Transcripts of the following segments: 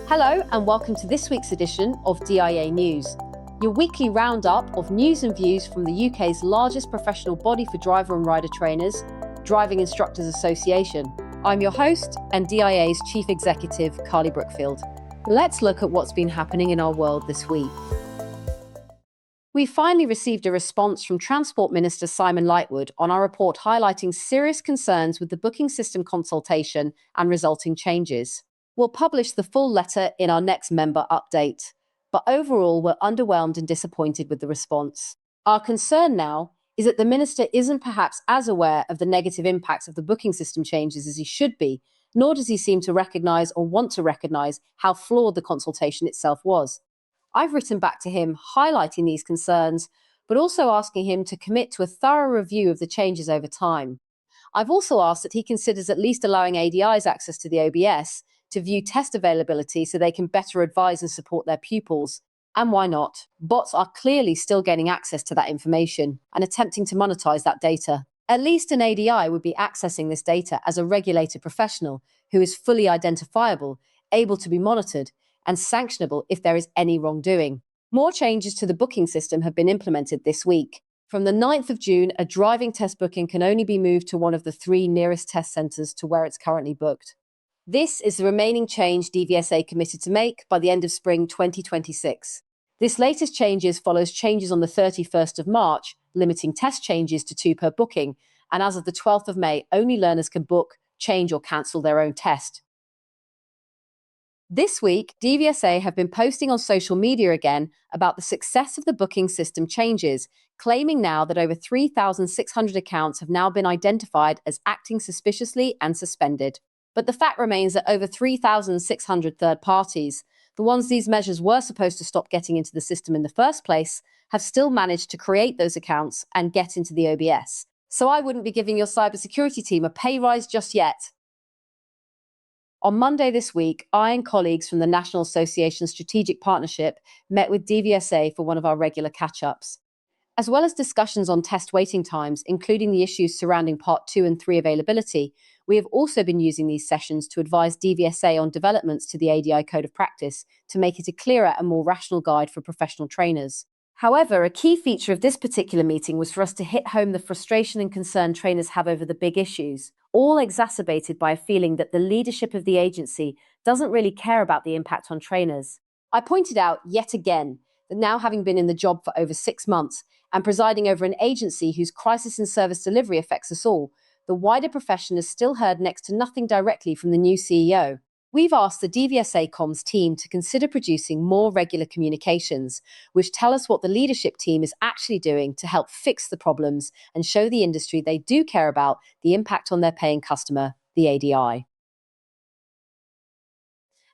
Hello and welcome to this week's edition of DIA News, your weekly roundup of news and views from the UK's largest professional body for driver and rider trainers, Driving Instructors Association. I'm your host and DIA's Chief Executive, Carly Brookfield. Let's look at what's been happening in our world this week. We finally received a response from Transport Minister Simon Lightwood on our report highlighting serious concerns with the booking system consultation and resulting changes. We'll publish the full letter in our next member update, but overall we're underwhelmed and disappointed with the response. Our concern now is that the Minister isn't perhaps as aware of the negative impacts of the booking system changes as he should be, nor does he seem to recognise or want to recognise how flawed the consultation itself was. I've written back to him highlighting these concerns, but also asking him to commit to a thorough review of the changes over time. I've also asked that he considers at least allowing ADIs access to the OBS to view test availability so they can better advise and support their pupils. And why not? Bots are clearly still gaining access to that information and attempting to monetize that data. At least an ADI would be accessing this data as a regulated professional who is fully identifiable, able to be monitored, and sanctionable if there is any wrongdoing. More changes to the booking system have been implemented this week. From the 9th of June, a driving test booking can only be moved to one of the 3 nearest test centres to where it's currently booked. This is the remaining change DVSA committed to make by the end of spring 2026. This latest changes follows changes on the 31st of March, limiting test changes to 2 per booking, and as of the 12th of May, only learners can book, change or cancel their own test. This week, DVSA have been posting on social media again about the success of the booking system changes, claiming now that over 3,600 accounts have now been identified as acting suspiciously and suspended. But the fact remains that over 3,600 third parties, the ones these measures were supposed to stop getting into the system in the first place, have still managed to create those accounts and get into the OBS. So I wouldn't be giving your cybersecurity team a pay rise just yet. On Monday this week, I and colleagues from the National Association Strategic Partnership met with DVSA for one of our regular catch-ups. As well as discussions on test waiting times, including the issues surrounding Part 2 and 3 availability, we have also been using these sessions to advise DVSA on developments to the ADI Code of Practice to make it a clearer and more rational guide for professional trainers. However, a key feature of this particular meeting was for us to hit home the frustration and concern trainers have over the big issues, all exacerbated by a feeling that the leadership of the agency doesn't really care about the impact on trainers. I pointed out yet again that now having been in the job for over 6 months and presiding over an agency whose crisis in service delivery affects us all, the wider profession has still heard next to nothing directly from the new CEO. We've asked the DVSA comms team to consider producing more regular communications, which tell us what the leadership team is actually doing to help fix the problems and show the industry they do care about the impact on their paying customer, the ADI.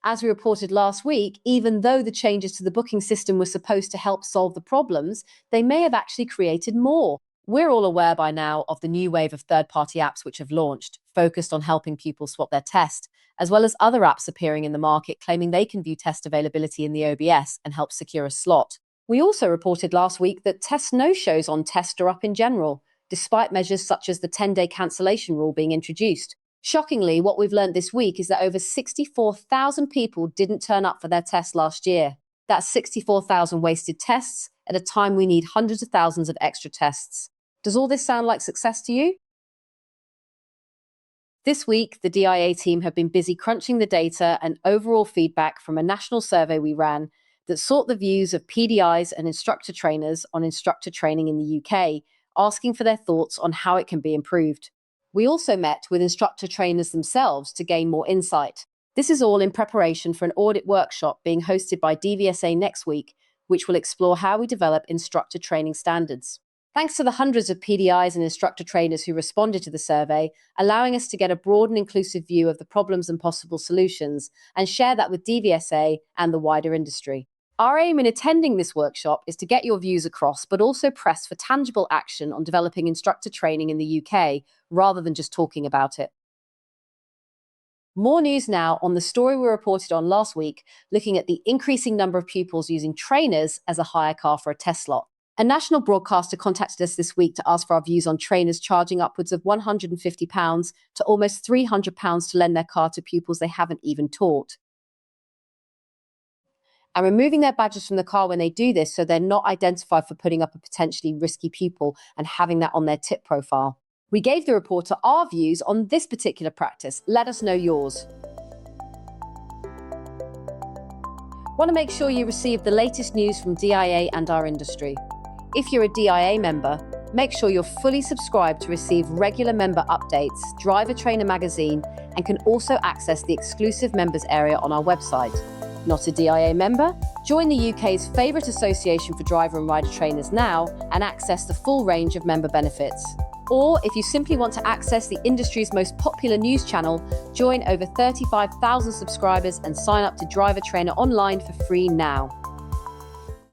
As we reported last week, even though the changes to the booking system were supposed to help solve the problems, they may have actually created more. We're all aware by now of the new wave of third-party apps which have launched, focused on helping pupils swap their test, as well as other apps appearing in the market claiming they can view test availability in the OBS and help secure a slot. We also reported last week that test no-shows on test are up in general, despite measures such as the 10-day cancellation rule being introduced. Shockingly, what we've learned this week is that over 64,000 people didn't turn up for their test last year. That's 64,000 wasted tests at a time we need hundreds of thousands of extra tests. Does all this sound like success to you? This week, the DIA team have been busy crunching the data and overall feedback from a national survey we ran that sought the views of PDIs and instructor trainers on instructor training in the UK, asking for their thoughts on how it can be improved. We also met with instructor trainers themselves to gain more insight. This is all in preparation for an audit workshop being hosted by DVSA next week, which will explore how we develop instructor training standards. Thanks to the hundreds of PDIs and instructor trainers who responded to the survey, allowing us to get a broad and inclusive view of the problems and possible solutions, and share that with DVSA and the wider industry. Our aim in attending this workshop is to get your views across, but also press for tangible action on developing instructor training in the UK, rather than just talking about it. More news now on the story we reported on last week, looking at the increasing number of pupils using trainers as a hire car for a test slot. A national broadcaster contacted us this week to ask for our views on trainers charging upwards of £150 to almost £300 to lend their car to pupils they haven't even taught. and removing their badges from the car when they do this so they're not identified for putting up a potentially risky pupil and having that on their tip profile. We gave the reporter our views on this particular practice. Let us know yours. Want to make sure you receive the latest news from DIA and our industry. If you're a DIA member, make sure you're fully subscribed to receive regular member updates, Driver Trainer magazine, and can also access the exclusive members area on our website. Not a DIA member? Join the UK's favourite association for driver and rider trainers now and access the full range of member benefits. Or if you simply want to access the industry's most popular news channel, join over 35,000 subscribers and sign up to Driver Trainer online for free now.